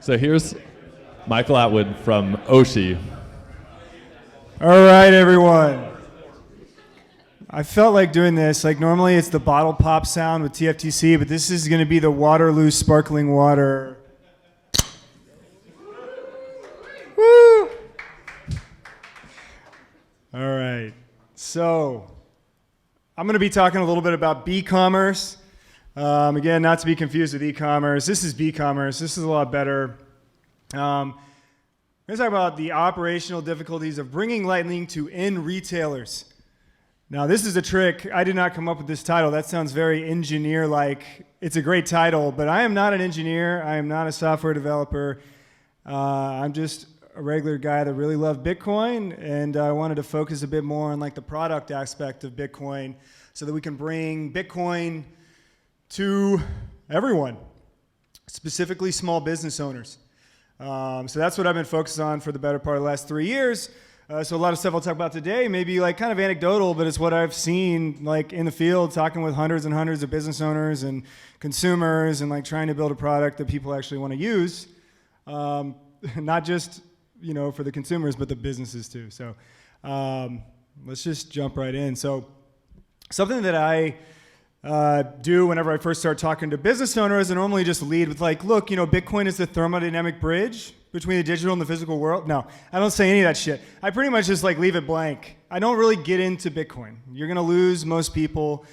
So here's Michael Atwood from Oshi. All right, everyone. I felt like doing this. Like normally it's the bottle pop sound with TFTC, but this is going to be the Waterloo sparkling water. Woo! All right. So I'm going to be talking a little bit about B-commerce. Again, not to be confused with e-commerce. This is B-commerce. This is a lot better. I'm going to talk about the operational difficulties of bringing Lightning to end retailers. Now, this is a trick. I did not come up with this title. That sounds very engineer-like. It's a great title, but I am not an engineer. I am not a software developer. I'm just a regular guy that really loved Bitcoin, and I wanted to focus a bit more on like the product aspect of Bitcoin so that we can bring Bitcoin to everyone, specifically small business owners. So that's what I've been focused on for the better part of the last 3 years. So a lot of stuff I'll talk about today may be like kind of anecdotal, but it's what I've seen like in the field, talking with hundreds and hundreds of business owners and consumers and like trying to build a product that people actually want to use. Not just, for the consumers, but the businesses too. So let's just jump right in. So something that I do whenever I first start talking to business owners, I normally just lead with like, look, Bitcoin is the thermodynamic bridge between the digital and the physical world. No, I don't say any of that shit. I pretty much just like leave it blank. I don't really get into Bitcoin. You're gonna lose most people.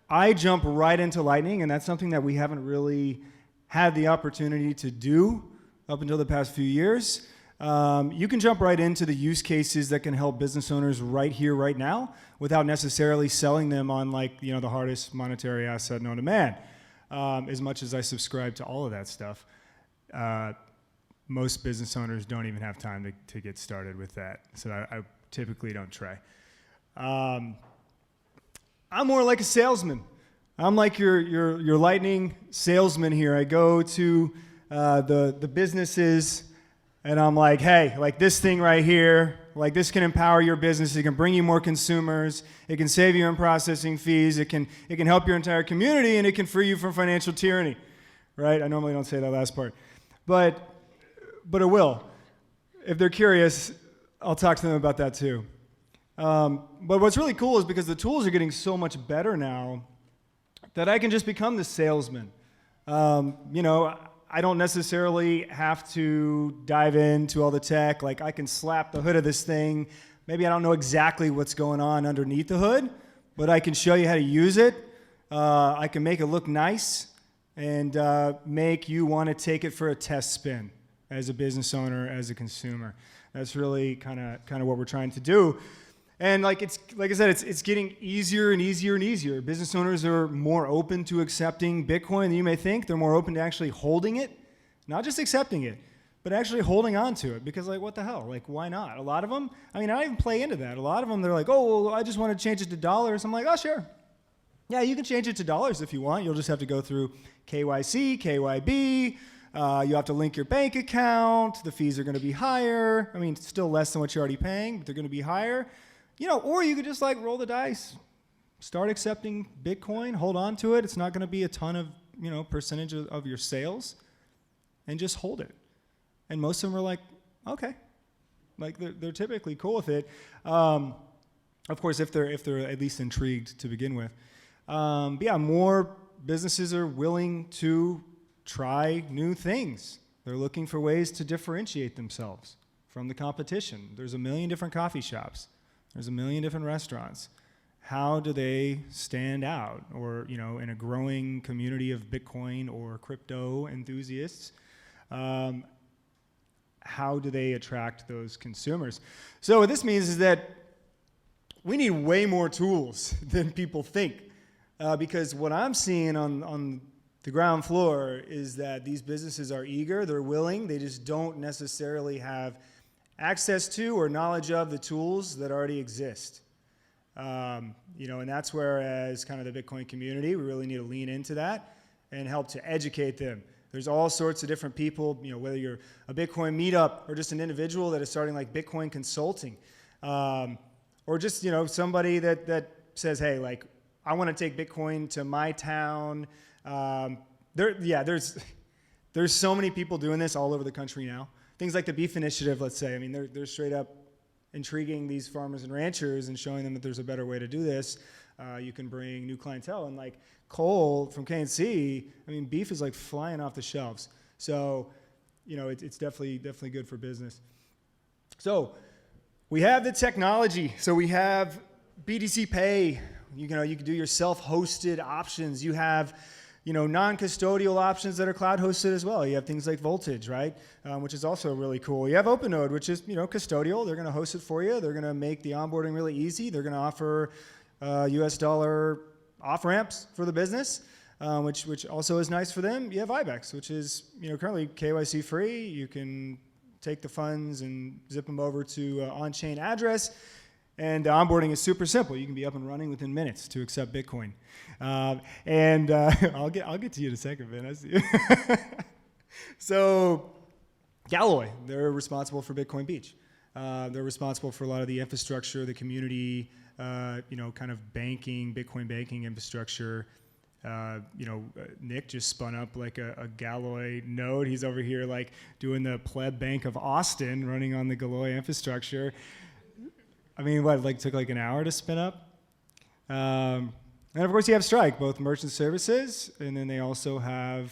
I jump right into Lightning, and that's something that we haven't really had the opportunity to do up until the past few years. You can jump right into the use cases that can help business owners right here, right now, without necessarily selling them on like, the hardest monetary asset known to man. As much as I subscribe to all of that stuff, most business owners don't even have time to get started with that. So I typically don't try. I'm more like a salesman. I'm like your Lightning salesman here. I go to the businesses and I'm like, hey, like this thing right here, like this can empower your business. It can bring you more consumers. It can save you in processing fees. It can help your entire community, and it can free you from financial tyranny, right? I normally don't say that last part, but it will. If they're curious, I'll talk to them about that too. But what's really cool is because the tools are getting so much better now that I can just become the salesman. I don't necessarily have to dive into all the tech. Like I can slap the hood of this thing. Maybe I don't know exactly what's going on underneath the hood, but I can show you how to use it. I can make it look nice and make you want to take it for a test spin as a business owner, as a consumer. That's really kind of what we're trying to do. And like I said, it's getting easier and easier and easier. Business owners are more open to accepting Bitcoin than you may think. They're more open to actually holding it, not just accepting it, but actually holding on to it. Because like, what the hell? Like, why not? A lot of them, I don't even play into that. A lot of them, they're like, oh, well, I just want to change it to dollars. I'm like, oh, sure. Yeah, you can change it to dollars if you want. You'll just have to go through KYC, KYB. You have to link your bank account. The fees are going to be higher. Still less than what you're already paying, but they're going to be higher. Or you could just like roll the dice, start accepting Bitcoin, hold on to it. It's not going to be a ton of, percentage of your sales, and just hold it. And most of them are like, okay. Like they're typically cool with it. Of course, if they're at least intrigued to begin with. But yeah, more businesses are willing to try new things. They're looking for ways to differentiate themselves from the competition. There's a million different coffee shops. There's a million different restaurants. How do they stand out? Or, in a growing community of Bitcoin or crypto enthusiasts, how do they attract those consumers? So what this means is that we need way more tools than people think. Because what I'm seeing on the ground floor is that these businesses are eager, they're willing, they just don't necessarily have access to or knowledge of the tools that already exist. And that's where, as kind of the Bitcoin community, we really need to lean into that and help to educate them. There's all sorts of different people, whether you're a Bitcoin meetup or just an individual that is starting like Bitcoin consulting, or just, somebody that says, hey, like, I want to take Bitcoin to my town. There's There's so many people doing this all over the country now. Things like the Beef Initiative, let's say. I mean, they're straight up intriguing these farmers and ranchers and showing them that there's a better way to do this. You can bring new clientele. And like Cole from KNC, I mean, beef is like flying off the shelves. So, you know, it's definitely good for business. So we have the technology. So we have BTC Pay. You can do your self-hosted options. You have, non-custodial options that are cloud-hosted as well. You have things like Voltage, right, which is also really cool. You have OpenNode, which is, custodial. They're going to host it for you. They're going to make the onboarding really easy. They're going to offer US dollar off-ramps for the business, which also is nice for them. You have IBEX, which is, currently KYC free. You can take the funds and zip them over to on-chain address. And onboarding is super simple. You can be up and running within minutes to accept Bitcoin. I'll get to you in a second, man. I see you. So Galloy, they're responsible for Bitcoin Beach. They're responsible for a lot of the infrastructure, the community, kind of banking, Bitcoin banking infrastructure. Nick just spun up like a Galloy node. He's over here like doing the pleb bank of Austin, running on the Galloy infrastructure. I mean, took like an hour to spin up? And of course you have Strike, both merchant services, and then they also have,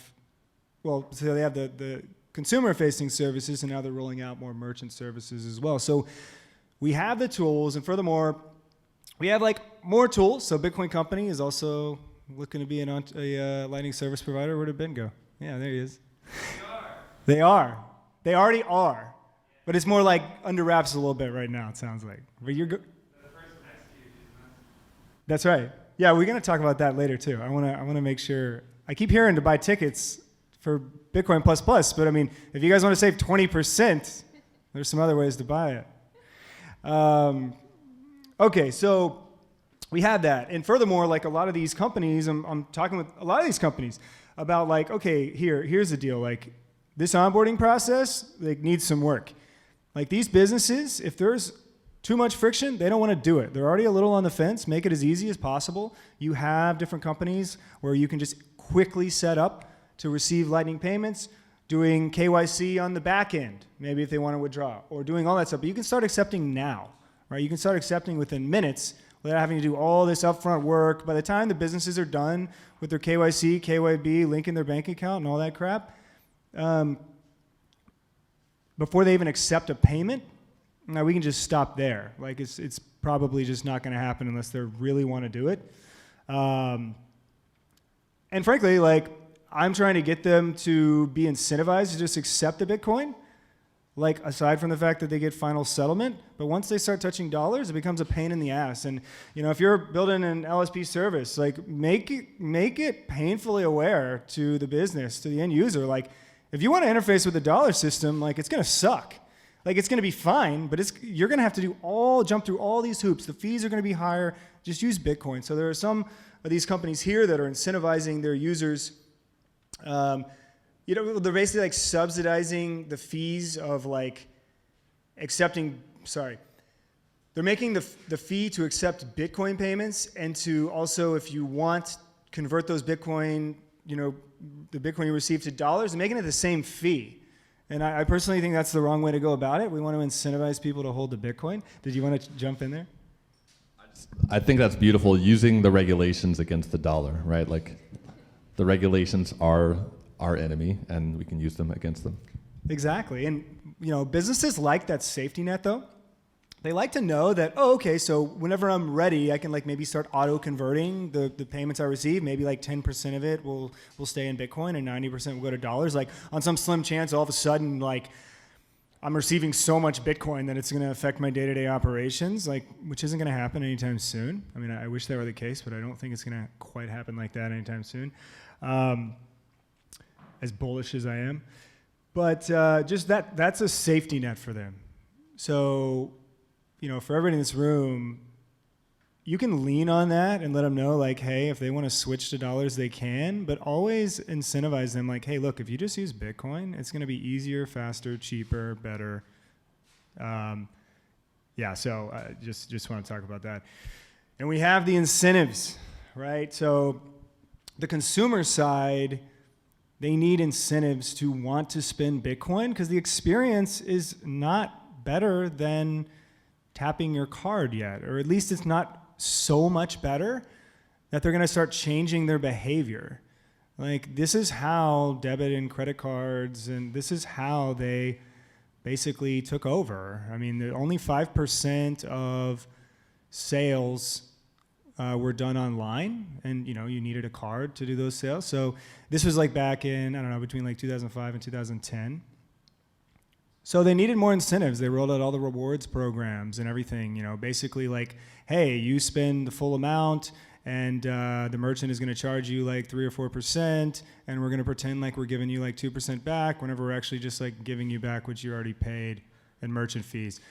so they have the consumer-facing services, and now they're rolling out more merchant services as well. So we have the tools, and furthermore, we have like more tools. So Bitcoin Company is also looking to be a Lightning service provider. Where did Ben go? Yeah, there he is. They are. They already are. But it's more like under wraps a little bit right now, it sounds like. But you're good. That's right. Yeah, we're going to talk about that later too. I want to make sure. I keep hearing to buy tickets for Bitcoin plus plus, but I mean, if you guys want to save 20%, there's some other ways to buy it. Okay, so we have that. And furthermore, like a lot of these companies, I'm talking with a lot of these companies about like, okay, here's the deal. Like this onboarding process, needs some work. Like these businesses, if there's too much friction, they don't want to do it. They're already a little on the fence. Make it as easy as possible. You have different companies where you can just quickly set up to receive Lightning payments, doing KYC on the back end, maybe if they want to withdraw, or doing all that stuff. But you can start accepting now, right? You can start accepting within minutes without having to do all this upfront work. By the time the businesses are done with their KYC, KYB, linking their bank account and all that crap, before they even accept a payment, now we can just stop there. Like it's probably just not going to happen unless they really want to do it. And frankly, like I'm trying to get them to be incentivized to just accept the Bitcoin. Like aside from the fact that they get final settlement, but once they start touching dollars, it becomes a pain in the ass. And if you're building an LSP service, like make it painfully aware to the business, to the end user. Like if you want to interface with the dollar system, like it's going to suck. Like it's going to be fine, but you're going to have to jump through all these hoops. The fees are going to be higher. Just use Bitcoin. So there are some of these companies here that are incentivizing their users. They're basically like subsidizing the fees of like accepting. Sorry, they're making the fee to accept Bitcoin payments and to also, if you want, convert those Bitcoin, the Bitcoin you receive to dollars, and making it the same fee. And I personally think that's the wrong way to go about it. We want to incentivize people to hold the Bitcoin. Did you want to jump in there? I think that's beautiful, using the regulations against the dollar, right? Like the regulations are our enemy, and we can use them against them. Exactly. And businesses like that safety net, though. They like to know that, so whenever I'm ready, I can like maybe start auto-converting the payments I receive. Maybe like 10% of it will stay in Bitcoin and 90% will go to dollars. Like on some slim chance, all of a sudden, like I'm receiving so much Bitcoin that it's going to affect my day-to-day operations, like which isn't going to happen anytime soon. I mean, I wish that were the case, but I don't think it's going to quite happen like that anytime soon. As bullish as I am. But just that's a safety net for them. So, for everybody in this room, you can lean on that and let them know, like, hey, if they want to switch to dollars, they can, but always incentivize them, like, hey, look, if you just use Bitcoin, it's going to be easier, faster, cheaper, better. So just want to talk about that. And we have the incentives, right? So the consumer side, they need incentives to want to spend Bitcoin because the experience is not better than tapping your card yet, or at least it's not so much better that they're going to start changing their behavior. Like, this is how debit and credit cards, and this is how they basically took over. I mean, only 5% of sales were done online, and you needed a card to do those sales. So this was like back in, I don't know, between like 2005 and 2010. So they needed more incentives. They rolled out all the rewards programs and everything, basically like, hey, you spend the full amount, and the merchant is going to charge you like 3 or 4%, and we're going to pretend like we're giving you like 2% back whenever we're actually just like giving you back what you already paid in merchant fees.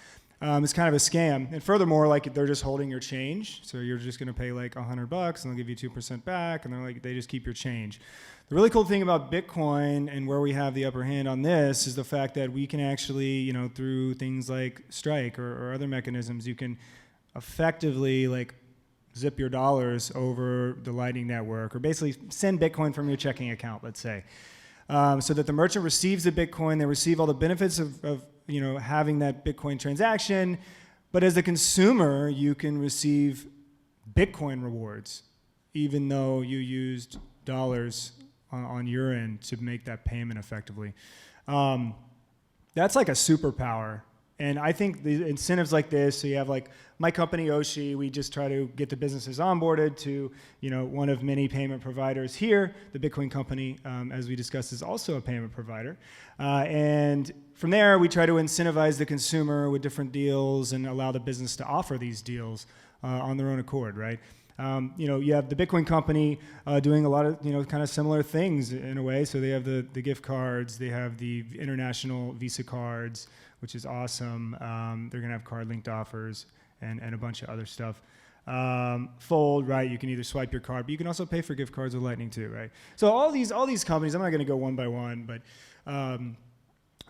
It's kind of a scam. And furthermore, like, they're just holding your change. So you're just going to pay like $100 and they'll give you 2% back, and they just keep your change. The really cool thing about Bitcoin and where we have the upper hand on this is the fact that we can actually, through things like Strike or other mechanisms, you can effectively like zip your dollars over the Lightning Network, or basically send Bitcoin from your checking account, let's say. So that the merchant receives the Bitcoin, they receive all the benefits of having that Bitcoin transaction, but as a consumer, you can receive Bitcoin rewards, even though you used dollars on your end to make that payment effectively. That's like a superpower. And I think the incentives like this, so you have like my company, Oshi, we just try to get the businesses onboarded to, one of many payment providers here. The Bitcoin company, as we discussed, is also a payment provider. And from there, we try to incentivize the consumer with different deals and allow the business to offer these deals on their own accord, right? You have the Bitcoin company doing a lot of, kind of similar things in a way. So they have the gift cards, they have the international Visa cards, which is awesome. They're going to have card-linked offers and a bunch of other stuff. Fold, right? You can either swipe your card, but you can also pay for gift cards with Lightning too, right? So all these companies, I'm not going to go one by one, but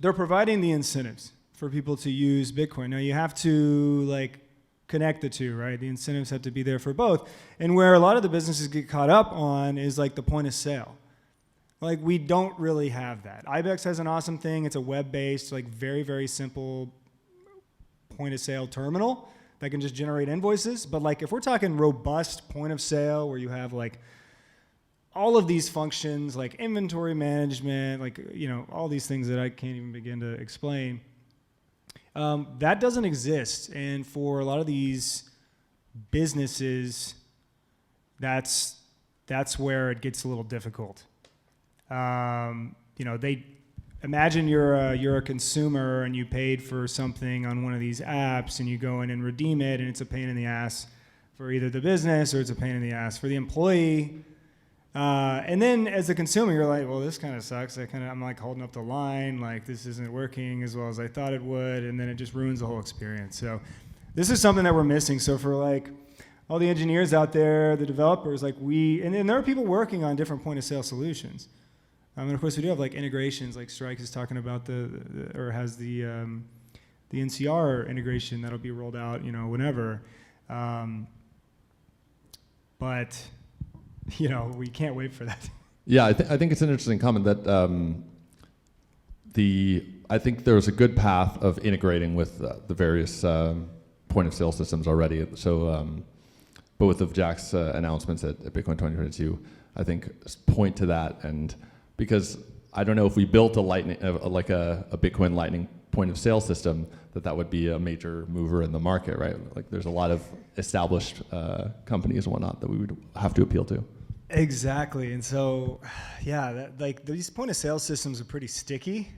they're providing the incentives for people to use Bitcoin. Now you have to like connect the two, right? The incentives have to be there for both. And where a lot of the businesses get caught up on is like the point of sale. Like, we don't really have that. IBEX has an awesome thing. It's a web-based, like very, very simple point-of-sale terminal that can just generate invoices. But like, if we're talking robust point of sale where you have like all of these functions, like inventory management, like, all these things that I can't even begin to explain, that doesn't exist. And for a lot of these businesses, that's where it gets a little difficult. They imagine you're a consumer and you paid for something on one of these apps and you go in and redeem it, and it's a pain in the ass for either the business or it's a pain in the ass for the employee. And then as a consumer, you're like, well, this kind of sucks. I'm like holding up the line, like this isn't working as well as I thought it would, and then it just ruins the whole experience. So this is something that we're missing. So for like all the engineers out there, the developers, like and there are people working on different point of sale solutions. And of course, we do have like integrations, like Strike is talking about or has the NCR integration that'll be rolled out, whenever. But we can't wait for that. Yeah, I think it's an interesting comment that I think there's a good path of integrating with the various point of sale systems already. So both of Jack's announcements at Bitcoin 2022, I think, point to that. And because I don't know if we built a Lightning, like a Bitcoin Lightning point of sale system, that would be a major mover in the market, right? Like, there's a lot of established companies and whatnot that we would have to appeal to. Exactly. And so, yeah, these point of sale systems are pretty sticky.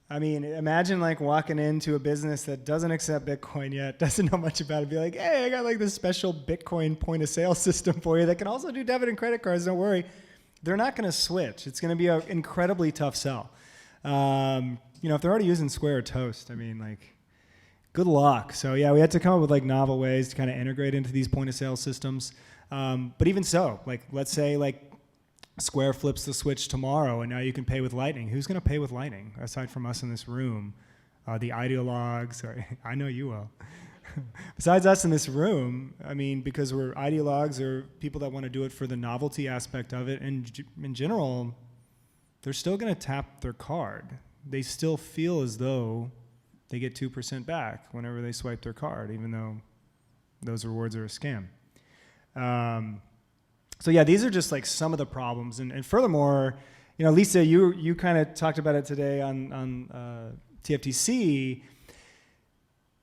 I mean, imagine like walking into a business that doesn't accept Bitcoin yet, doesn't know much about it, be like, hey, I got like this special Bitcoin point of sale system for you that can also do debit and credit cards, don't worry. They're not going to switch. It's going to be an incredibly tough sell. If they're already using Square or Toast, I mean, like, good luck. So yeah, we had to come up with like novel ways to kind of integrate into these point of sale systems. But even so, like, let's say like Square flips the switch tomorrow and now you can pay with Lightning. Who's going to pay with Lightning aside from us in this room? The ideologues, I know you will. Besides us in this room, I mean, because we're ideologues or people that want to do it for the novelty aspect of it, and in general, they're still going to tap their card. They still feel as though they get 2% back whenever they swipe their card, even though those rewards are a scam. So yeah, these are just like some of the problems. And furthermore, you know, Lisa, you kind of talked about it today on TFTC.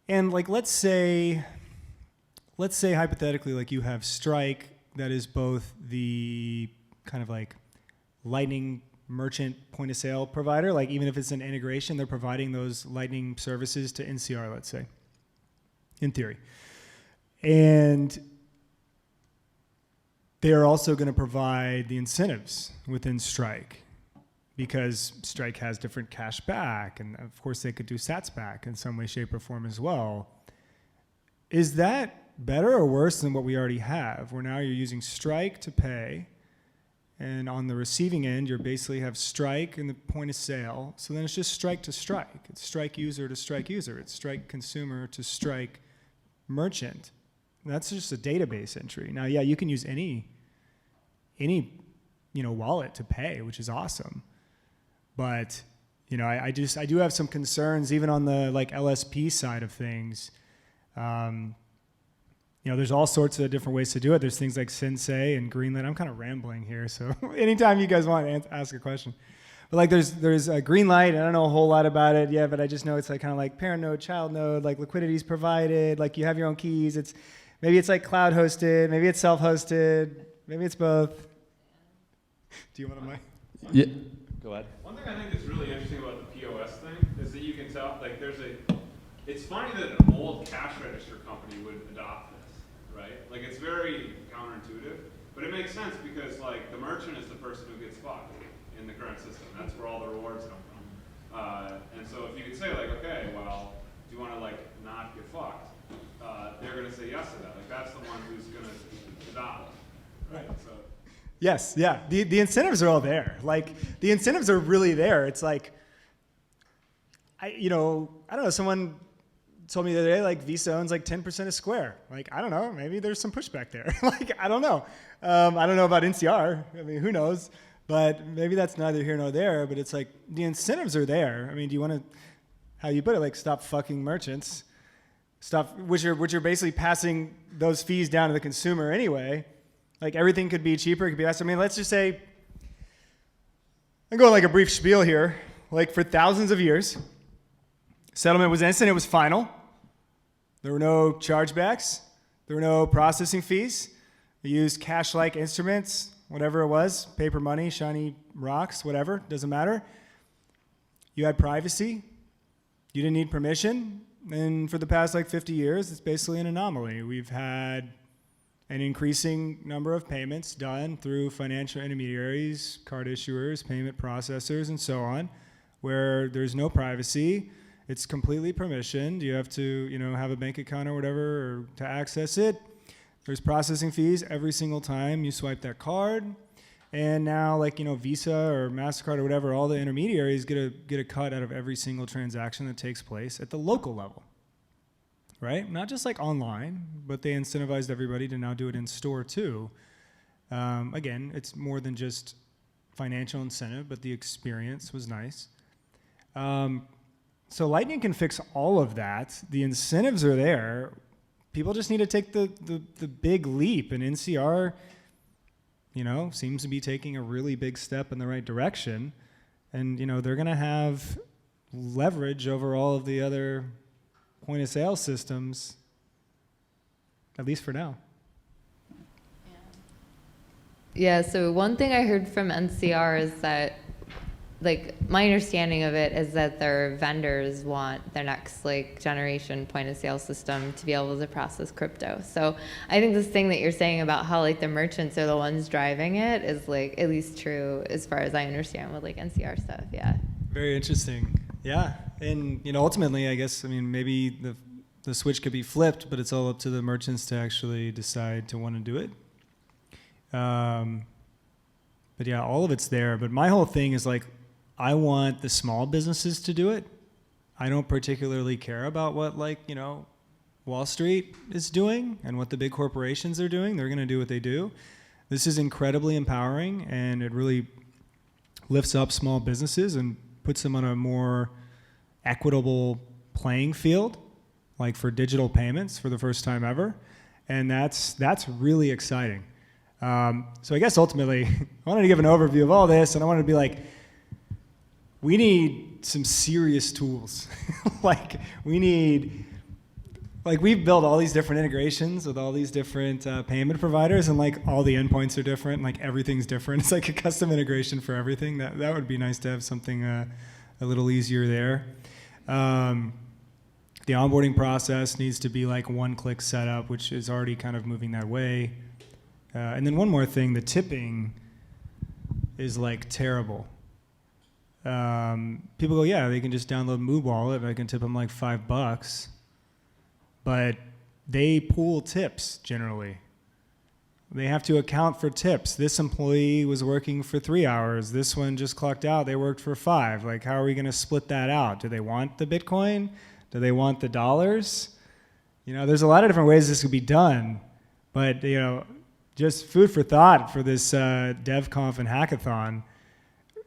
And like, let's say hypothetically, like you have Strike that is both the kind of like Lightning merchant point of sale provider, like even if it's an integration, they're providing those Lightning services to NCR, let's say, in theory. And they're also going to provide the incentives within Strike because Strike has different cash back. And of course they could do sats back in some way, shape or form as well. Is that better or worse than what we already have, where now you're using Strike to pay, and on the receiving end, you basically have Strike in the point of sale. So then it's just Strike to Strike. It's Strike user to Strike user. It's Strike consumer to Strike merchant. That's just a database entry. Now, yeah, you can use any wallet to pay, which is awesome. But I do have some concerns even on the like LSP side of things. There's all sorts of different ways to do it. There's things like Sensei and Greenlit. I'm kind of rambling here, so anytime you guys want to ask a question. But like there's Greenlight, and I don't know a whole lot about it yet, but I just know it's like kind of like parent node, child node, like liquidity is provided, like you have your own keys. Maybe it's like cloud hosted, maybe it's self-hosted, maybe it's both. Do you want to mic? Yeah. Go ahead. One thing I think is really interesting about the POS thing is that you can tell, like it's funny that an old cash register company would adopt this, right? Like it's very counterintuitive, but it makes sense because like the merchant is the person who gets fucked in the current system. That's where all the rewards come from. And so if you could say like, okay, well, do you want to like not get fucked? They're going to say yes to that. Like that's the one who's going to adopt it, right? So. Yes, yeah. The incentives are all there. Like the incentives are really there. It's like, I don't know, someone told me the other day, like Visa owns like 10% of Square. Like, I don't know, maybe there's some pushback there. Like, I don't know. I don't know about NCR. I mean, who knows? But maybe that's neither here nor there, but it's like the incentives are there. I mean, do you want to, how you put it, like stop fucking merchants, which are basically passing those fees down to the consumer anyway. Like everything could be cheaper, it could be less. I mean, let's just say, I'm going like a brief spiel here. Like for thousands of years, settlement was instant, it was final. There were no chargebacks. There were no processing fees. We used cash-like instruments, whatever it was, paper money, shiny rocks, whatever, doesn't matter. You had privacy. You didn't need permission. And for the past like 50 years, it's basically an anomaly. We've had an increasing number of payments done through financial intermediaries, card issuers, payment processors, and so on, where there's no privacy. It's completely permissioned. You have to, have a bank account or whatever or to access it. There's processing fees every single time you swipe that card. And now, like, Visa or MasterCard or whatever, all the intermediaries get a cut out of every single transaction that takes place at the local level. Right? Not just like online, but they incentivized everybody to now do it in store too. Again, it's more than just financial incentive, but the experience was nice. So Lightning can fix all of that. The incentives are there. People just need to take the big leap, and NCR, seems to be taking a really big step in the right direction. And, they're going to have leverage over all of the other point of sale systems, at least for now. Yeah, so one thing I heard from NCR is that, like, my understanding of it is that their vendors want their next, like, generation point of sale system to be able to process crypto. So I think this thing that you're saying about how, like, the merchants are the ones driving it is, like, at least true as far as I understand with, like, NCR stuff, yeah. Very interesting. Yeah, and ultimately, I guess, maybe the switch could be flipped, but it's all up to the merchants to actually decide to want to do it. But yeah, all of it's there. But my whole thing is like, I want the small businesses to do it. I don't particularly care about what Wall Street is doing and what the big corporations are doing. They're going to do what they do. This is incredibly empowering, and it really lifts up small businesses and puts them on a more equitable playing field, like for digital payments for the first time ever. And that's really exciting. So I guess ultimately, I wanted to give an overview of all this, and I wanted to be like, we need some serious tools. We've built all these different integrations with all these different payment providers, and like all the endpoints are different, and like everything's different. It's like a custom integration for everything. That would be nice to have something a little easier there. The onboarding process needs to be like one-click setup, which is already kind of moving that way. And then one more thing, the tipping is like terrible. People go, yeah, they can just download Move Wallet, I can tip them like $5. But they pool tips generally. They have to account for tips. This employee was working for 3 hours. This one just clocked out. They worked for 5. Like, how are we going to split that out? Do they want the Bitcoin? Do they want the dollars? You know, there's a lot of different ways this could be done. But, you know, just food for thought for this DevConf and hackathon.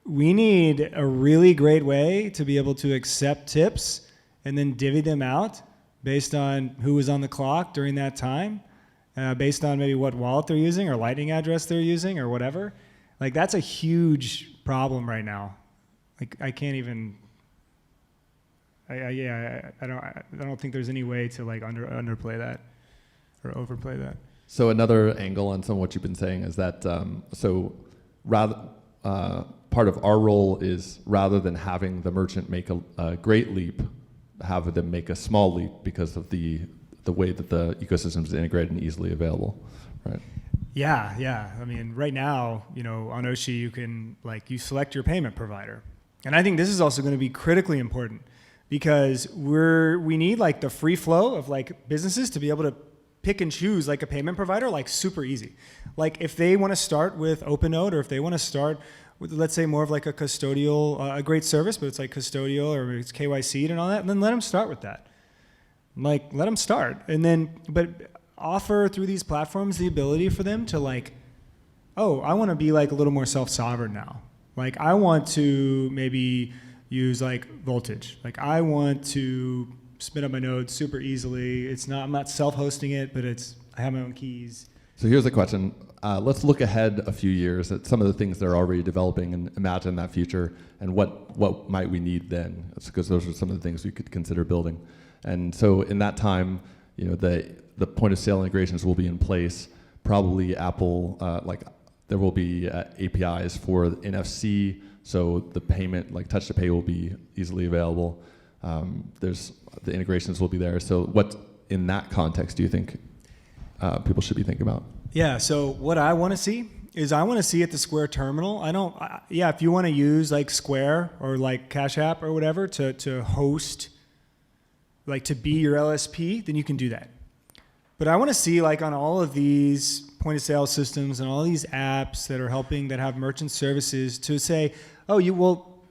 We need a really great way to be able to accept tips and then divvy them out based on who was on the clock during that time, based on maybe what wallet they're using or lightning address they're using or whatever. Like, that's a huge problem right now. Like, I can't even. I don't think there's any way to like underplay that or overplay that. So another angle on some of what you've been saying is that part of our role is, rather than having the merchant make a great leap, have them make a small leap because of the way that the ecosystem is integrated and easily available, right? Yeah. I mean, right now, you know, on Oshi, you select your payment provider. And I think this is also going to be critically important because we need like the free flow of like businesses to be able to pick and choose like a payment provider, like super easy. Like if they want to start with OpenNode, or if they want to start with, let's say, more of like a custodial, a great service, but it's like custodial or it's KYC'd and all that, and then let them start with that. Like, let them start. And then, but offer through these platforms the ability for them to like, oh, I want to be like a little more self-sovereign now. Like, I want to maybe use like Voltage. Like, I want to spin up my node super easily. I'm not self-hosting it, but I have my own keys. So here's the question. Let's look ahead a few years at some of the things they're already developing and imagine that future, and what might we need then? Because those are some of the things we could consider building. And so in that time, you know, the point of sale integrations will be in place. Probably Apple, there will be APIs for NFC, so the payment, like touch to pay, will be easily available. The integrations will be there. So what, in that context, do you think people should be thinking about? Yeah, so what I want to see is I want to see at the Square terminal, if you want to use like Square or like Cash App or whatever to host, like to be your LSP, then you can do that. But I want to see like on all of these point of sale systems and all these apps that have merchant services to say, oh,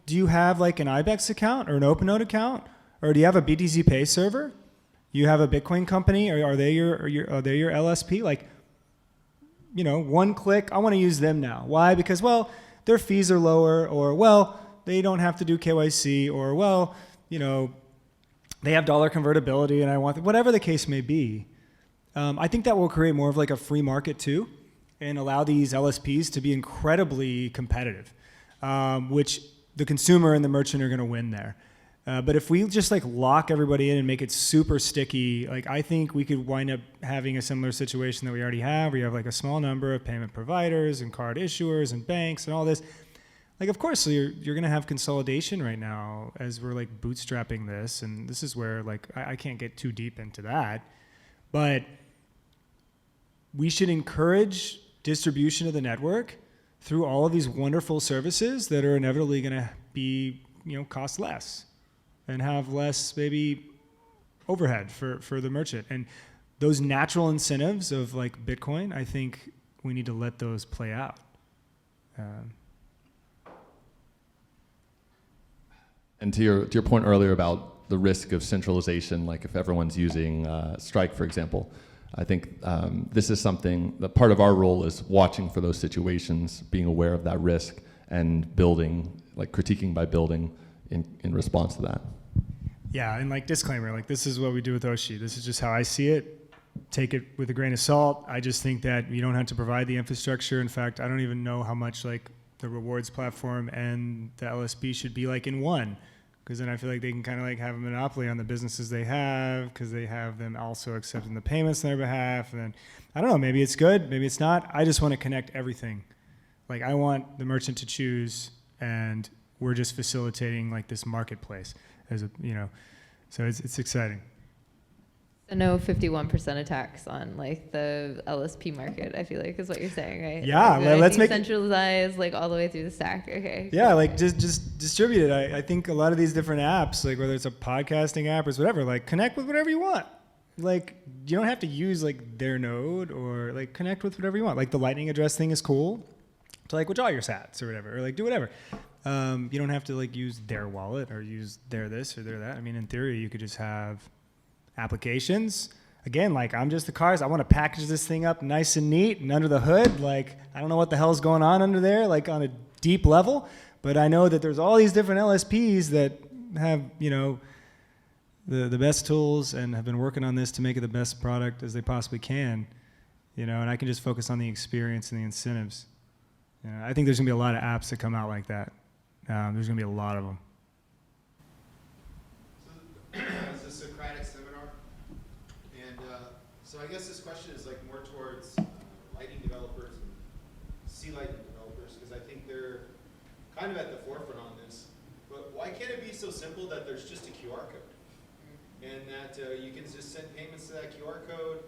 do you have like an IBEX account or an OpenNode account? Or do you have a BTC Pay server? You have a Bitcoin company, or are they your LSP? Like, you know, one click, I want to use them now. Why? Because, well, their fees are lower, or, well, they don't have to do KYC, or, well, you know, they have dollar convertibility and I want, whatever the case may be. I think that will create more of like a free market too, and allow these LSPs to be incredibly competitive, which the consumer and the merchant are going to win there. But if we just like lock everybody in and make it super sticky, like I think we could wind up having a similar situation that we already have, where you have like a small number of payment providers and card issuers and banks and all this. Like, of course, so you're going to have consolidation right now as we're like bootstrapping this, and this is where like I can't get too deep into that, but we should encourage distribution of the network through all of these wonderful services that are inevitably going to be, you know, cost less and have less maybe overhead for the merchant. And those natural incentives of like Bitcoin, I think we need to let those play out. And to your point earlier about the risk of centralization, like if everyone's using Strike, for example, I think this is something that part of our role is watching for those situations, being aware of that risk, and building, like critiquing by building in response to that. Yeah, and like disclaimer, like this is what we do with Oshi. This is just how I see it. Take it with a grain of salt. I just think that you don't have to provide the infrastructure. In fact, I don't even know how much like the rewards platform and the LSP should be like in one, because then I feel like they can kind of like have a monopoly on the businesses they have, because they have them also accepting the payments on their behalf. And then I don't know, maybe it's good, maybe it's not. I just want to connect everything. Like I want the merchant to choose, and we're just facilitating like this marketplace as a, you know, so it's exciting. So no 51% attacks on like the LSP market, I feel like is what you're saying, right? Yeah, like, let's make it centralized like all the way through the stack. Okay. Yeah, like just distribute it. I think a lot of these different apps, like whether it's a podcasting app or whatever, like connect with whatever you want. Like you don't have to use like their node, or like connect with whatever you want. Like the Lightning address thing is cool to like withdraw your sats or whatever, or like do whatever. You don't have to like use their wallet or use their this or their that. I mean, in theory, you could just have applications. Again, like I'm just the cars. I want to package this thing up nice and neat and under the hood. Like I don't know what the hell's going on under there, like on a deep level, but I know that there's all these different LSPs that have, you know, the best tools and have been working on this to make it the best product as they possibly can, you know, and I can just focus on the experience and the incentives. You know, I think there's gonna be a lot of apps that come out like that. There's gonna be a lot of them. It's a Socratic seminar, and so I guess this question is like more towards Lightning developers and C Lightning developers, because I think they're kind of at the forefront on this. But why can't it be so simple that there's just a QR code, and that you can just send payments to that QR code,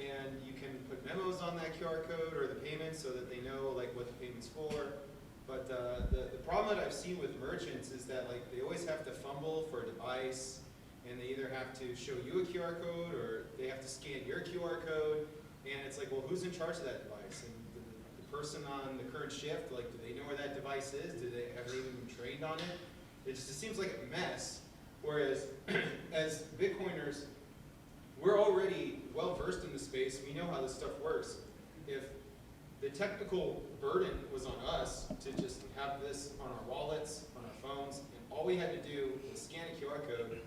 and you can put memos on that QR code or the payments so that they know like what the payment's for. But the problem that I've seen with merchants is that like they always have to fumble for a device, and they either have to show you a QR code or they have to scan your QR code, and it's like, well, who's in charge of that device? And the person on the current shift, like, do they know where that device is? Have they even been trained on it? It seems like a mess. Whereas as Bitcoiners, we're already well versed in the space. We know how this stuff works. If the technical burden was on us to just have this on our wallets, on our phones, and all we had to do was scan a QR code,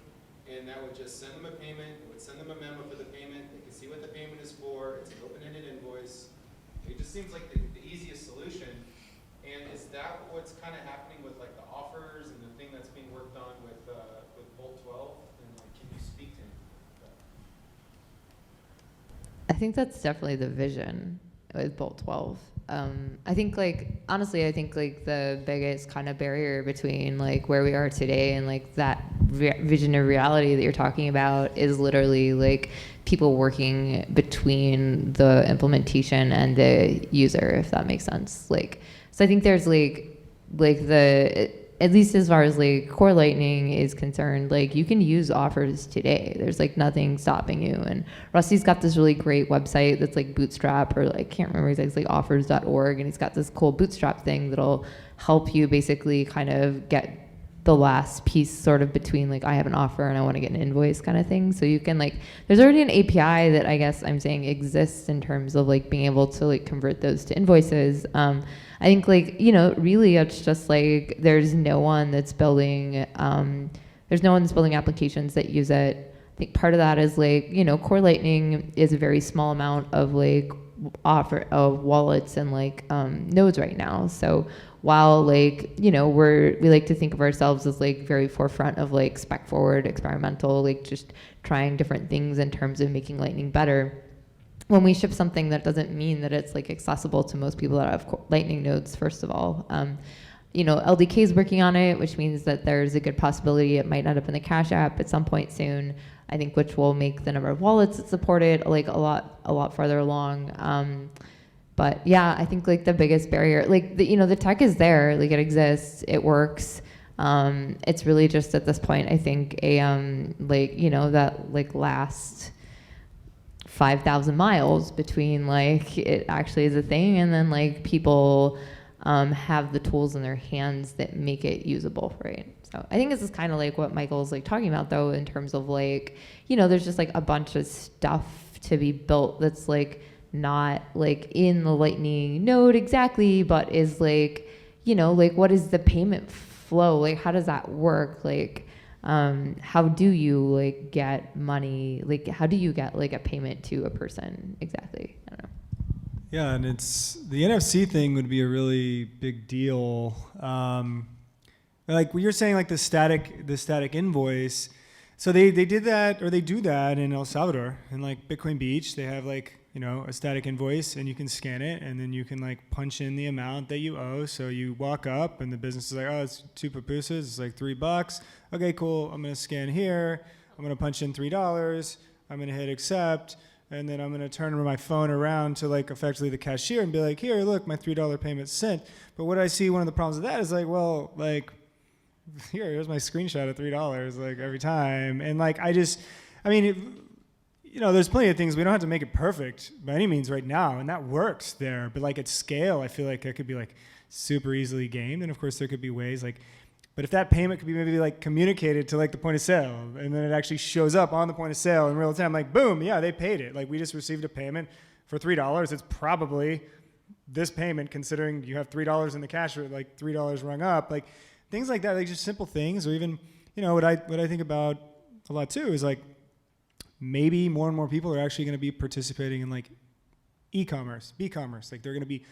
and that would just send them a payment. It would send them a memo for the payment. They can see what the payment is for. It's an open-ended invoice. It just seems like the easiest solution. And is that what's kind of happening with like the offers and the thing that's being worked on with Bolt 12? And like, can you speak to that? I think that's definitely the vision with Bolt 12. I think like, honestly, I think like the biggest kind of barrier between like where we are today and like that vision of reality that you're talking about is literally like people working between the implementation and the user, if that makes sense. Like, so I think there's like the, at least as far as like core Lightning is concerned, like you can use offers today. There's like nothing stopping you. And Rusty's got this really great website that's like Bootstrap, or like, I can't remember exactly, it's like offers.org. And he's got this cool Bootstrap thing that'll help you basically kind of get the last piece sort of between like, I have an offer and I want to get an invoice kind of thing. So you can like, there's already an API that I guess I'm saying exists in terms of like being able to like convert those to invoices. I think like, you know, really it's just like, there's no one that's building applications that use it. I think part of that is like, you know, core Lightning is a very small amount of like offer of wallets and like nodes right now. So while like, you know, we like to think of ourselves as like very forefront of like spec forward, experimental, like just trying different things in terms of making Lightning better. When we ship something, that doesn't mean that it's like accessible to most people that have Lightning nodes, first of all. You know, LDK is working on it, which means that there's a good possibility it might end up in the Cash App at some point soon, I think, which will make the number of wallets that support it like a lot farther along. But yeah, I think like the biggest barrier, like you know, the tech is there, like it exists, it works. It's really just at this point, I think like, you know, that like last 5,000 miles between like it actually is a thing and then like people have the tools in their hands that make it usable, right? So I think this is kind of like what Michael's like talking about though, in terms of like, you know, there's just like a bunch of stuff to be built that's like not like in the Lightning node exactly, but is like, like what is the payment flow? Like, how does that work? Like, how do you like get money? Like, how do you get like a payment to a person exactly? I don't know. Yeah, and it's the NFC thing would be a really big deal. Like what you're saying, like the static invoice. So they did that, or they do that in El Salvador, in like Bitcoin Beach. They have like, a static invoice, and you can scan it, and then you can like punch in the amount that you owe. So you walk up, and the business is like, oh, it's 2 pupusas, it's like $3. Okay, cool. I'm gonna scan here. I'm gonna punch in $3. I'm gonna hit accept, and then I'm gonna turn my phone around to like effectively the cashier and be like, here, look, my $3 payment's sent. But what I see, one of the problems with that is like, well, like, here's my screenshot of $3 like every time. And like, there's plenty of things. We don't have to make it perfect by any means right now. And that works there. But like at scale, I feel like that could be like super easily gamed. And of course there could be ways like, but if that payment could be maybe like communicated to like the point of sale, and then it actually shows up on the point of sale in real time, like boom, yeah, they paid it. Like we just received a payment for $3. It's probably this payment considering you have $3 in the cash, or like $3 rung up. Like, things like that, like just simple things. Or even, what I think about a lot too is like maybe more and more people are actually going to be participating in like e-commerce, b-commerce. Like they're going to be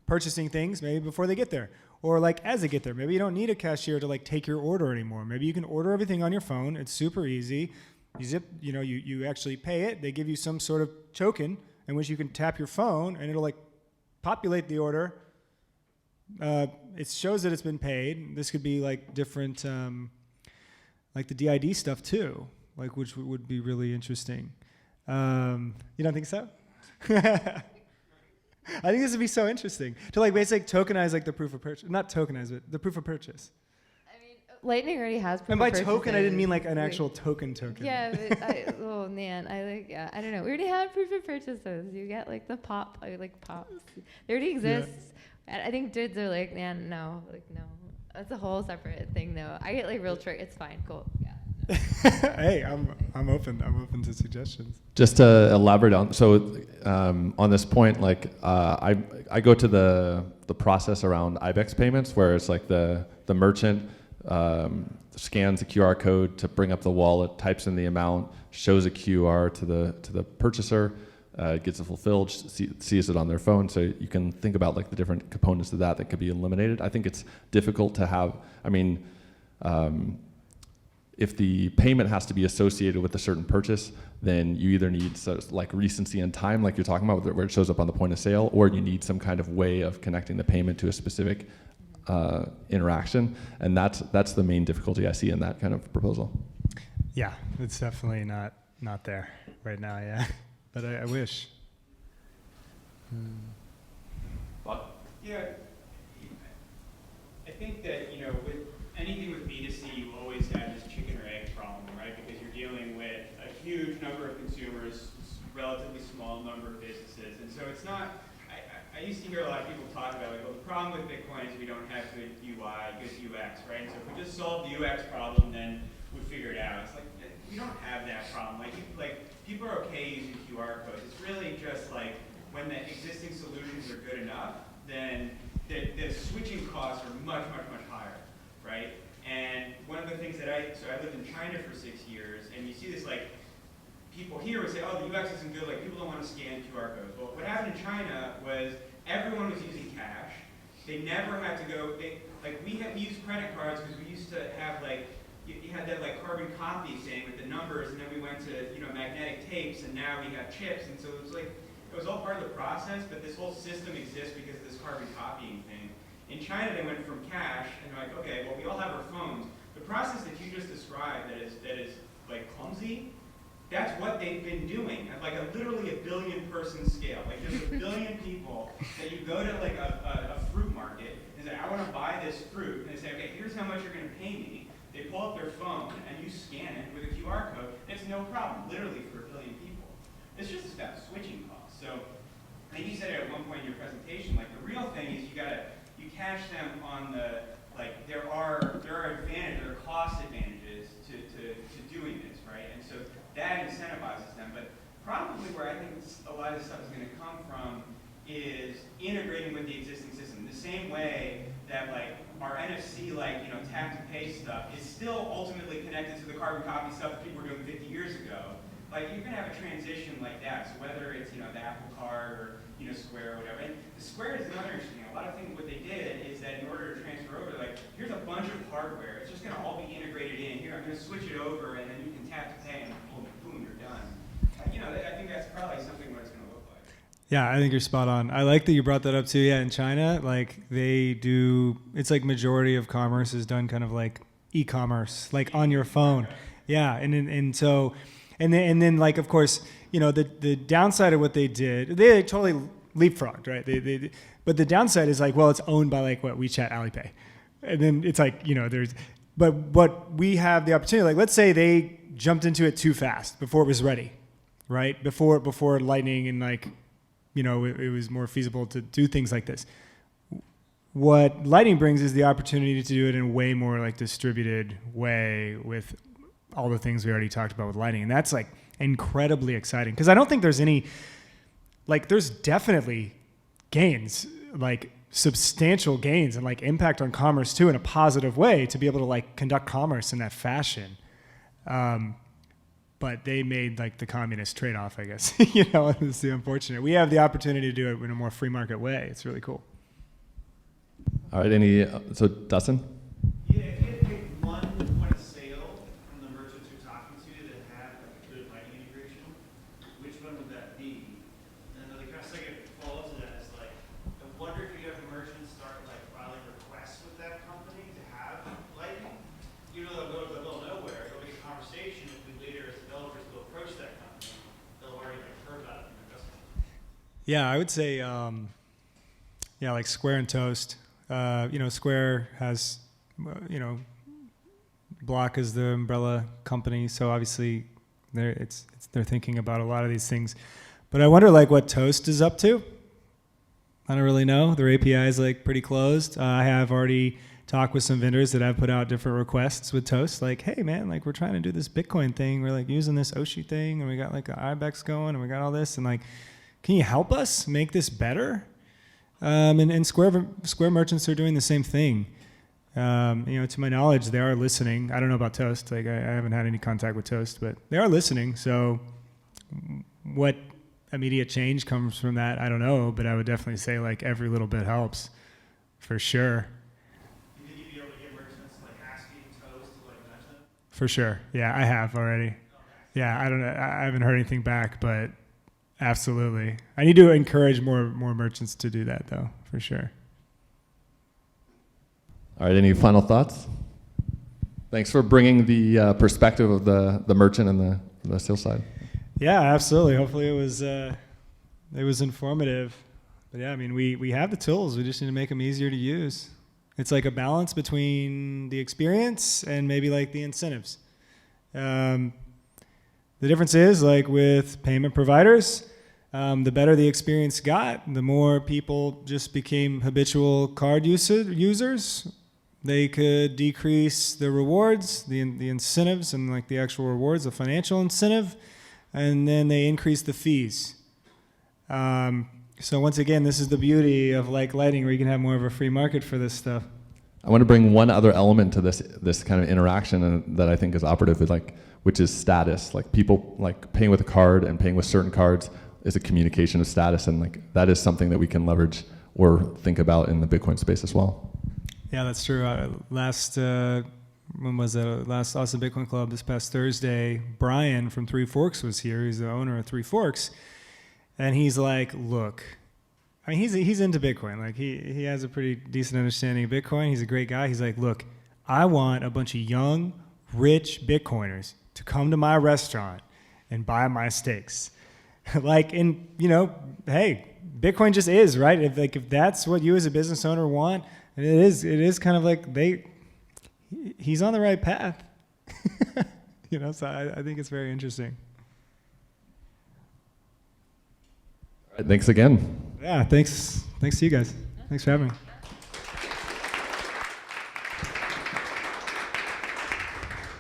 purchasing things maybe before they get there, or like as they get there. Maybe you don't need a cashier to like take your order anymore. Maybe you can order everything on your phone. It's super easy. You actually pay it. They give you some sort of token in which you can tap your phone, and it'll like populate the order. It shows that it's been paid. This could be like different, like the DID stuff too, like which would be really interesting. You don't think so? I think this would be so interesting to like basically tokenize like the proof of purchase, not tokenize it, the proof of purchase. I mean, Lightning already has proof And by of purchase. token, I didn't mean like an actual token. Yeah, but oh man, I don't know. We already have proof of purchases. You get like the pop, like pops. They already exist. Yeah. And I think dudes are like, man, no. That's a whole separate thing though. I get like real trick. It's fine, cool. Yeah. Hey, I'm open. I'm open to suggestions. Just to elaborate on, on this point, like I go to the process around IBEX payments, where it's like the merchant scans a QR code to bring up the wallet, types in the amount, shows a QR to the purchaser, gets it fulfilled, sees it on their phone. So you can think about like the different components of that could be eliminated. I think it's difficult to have. I mean. If the payment has to be associated with a certain purchase, then you either need like recency and time, like you're talking about, where it shows up on the point of sale, or you need some kind of way of connecting the payment to a specific interaction. And that's the main difficulty I see in that kind of proposal. Yeah, it's definitely not there right now, yeah. But I wish. Yeah, I think that, with anything with B2C, you always have this chicken or egg problem, right? Because you're dealing with a huge number of consumers, relatively small number of businesses. And so it's not, I used to hear a lot of people talk about, like, well, the problem with Bitcoin is we don't have good UI, good UX, right? And so if we just solve the UX problem, then we figure it out. It's like, we don't have that problem. Like people are okay using QR codes. It's really just like when the existing solutions are good enough, then the switching costs are much, much, much higher. Right? And one of the things that I lived in China for 6 years, and you see this like, people here would say, oh, the UX isn't good, like people don't want to scan QR codes. Well, what happened in China was everyone was using cash. They never had to go, we used credit cards because we used to have like, you had that like carbon copy thing with the numbers, and then we went to, magnetic tapes, and now we have chips, and so it was like, it was all part of the process, but this whole system exists because of this carbon copying thing. In China, they went from cash, and they're like, okay, well, we all have our phones. The process that you just described that is like clumsy, that's what they've been doing at like literally a billion-person scale. Like there's a billion people that you go to like a fruit market and say, I want to buy this fruit, and they say, okay, here's how much you're going to pay me. They pull up their phone, and you scan it with a QR code. It's no problem, literally for a billion people. It's just about switching costs. So I think you said it at one point in your presentation, like the real thing is you cash them on the, like there are cost advantages to doing this, right? And so that incentivizes them. But probably where I think a lot of this stuff is going to come from is integrating with the existing system. The same way that like our NFC, like, you know, tap to pay stuff is still ultimately connected to the carbon copy stuff that people were doing 50 years ago. Like, you're gonna have a transition like that. So whether it's, you know, the Apple Card or, you know, Square or whatever. And the Square is another interesting thing. A lot of things, what they did is that in order to transfer over, like, here's a bunch of hardware. It's just gonna all be integrated in. Here, I'm gonna switch it over, and then you can tap to pay, and boom, you're done. You know, I think that's probably something what it's gonna look like. Yeah, I think you're spot on. I like that you brought that up too. Yeah, in China, like they do, it's like majority of commerce is done kind of like e-commerce, like on your phone. Yeah, and so, and then like of course, you know, the downside of what they did, they totally leapfrogged, right? But the downside is like, well, it's owned by like what, WeChat, Alipay, and then it's like, you know, but what we have the opportunity, like let's say they jumped into it too fast before it was ready, right? Before Lightning and like, you know, it was more feasible to do things like this. What Lightning brings is the opportunity to do it in a way more like distributed way with all the things we already talked about with Lightning. And that's like incredibly exciting because I don't think there's any, like there's definitely gains, like substantial gains and like impact on commerce too in a positive way to be able to like conduct commerce in that fashion. But they made like the communist trade-off, I guess. You know, it's the unfortunate. We have the opportunity to do it in a more free market way. It's really cool. All right, so Dustin? Yeah, if you had to pick one point of sale from the merchants you're talking to that had like a good Lightning integration, which one would that be? And then the kind of second follow-up to that is like, I wonder if you have merchants start like filing requests with that company to have Lightning. You know, they'll go to the middle of nowhere, it'll be a conversation. If we later as developers will approach that company, they'll already like heard about it from their customers. Yeah, I would say, yeah, like Square and Toast. You know, Square has, you know, Block is the umbrella company, so obviously they're thinking about a lot of these things. But I wonder like what Toast is up to. I don't really know. Their API is like pretty closed. I have already talked with some vendors that have put out different requests with Toast, like, hey man, like we're trying to do this Bitcoin thing. We're like using this Oshi thing, and we got like an IBEX going, and we got all this, and like, can you help us make this better? And Square merchants are doing the same thing. You know, to my knowledge, they are listening. I don't know about Toast. Like, I haven't had any contact with Toast, but they are listening. So, what immediate change comes from that, I don't know. But I would definitely say like every little bit helps, for sure. You think you'd be able to get merchants like asking Toast to like nudge them? For sure. Yeah, I have already. Yeah, I don't know. I haven't heard anything back, but absolutely. I need to encourage more merchants to do that, though, for sure. All right, any final thoughts? Thanks for bringing the perspective of the merchant and the sales side. Yeah, absolutely. Hopefully it was informative. But yeah, I mean, we have the tools. We just need to make them easier to use. It's like a balance between the experience and maybe like the incentives. The difference is like with payment providers, the better the experience got, the more people just became habitual card users. They could decrease the rewards, the incentives, and like the actual rewards, the financial incentive, and then they increase the fees. So once again, this is the beauty of like Lightning, where you can have more of a free market for this stuff. I want to bring one other element to this kind of interaction that I think is operative, which is status. Like people like paying with a card and paying with certain cards is a communication of status, and like that is something that we can leverage or think about in the Bitcoin space as well. Yeah, that's true. When was it? Last Austin Bitcoin Club this past Thursday, Brian from Three Forks was here. He's the owner of Three Forks, and he's like, look, I mean, he's into Bitcoin. Like he has a pretty decent understanding of Bitcoin. He's a great guy. He's like, look, I want a bunch of young, rich Bitcoiners to come to my restaurant and buy my steaks. Like, and you know, hey, Bitcoin just is, right? If that's what you as a business owner want, it is kind of like he's on the right path. You know, so I think it's very interesting. All right, thanks again. Yeah, thanks to you guys. Thanks for having me.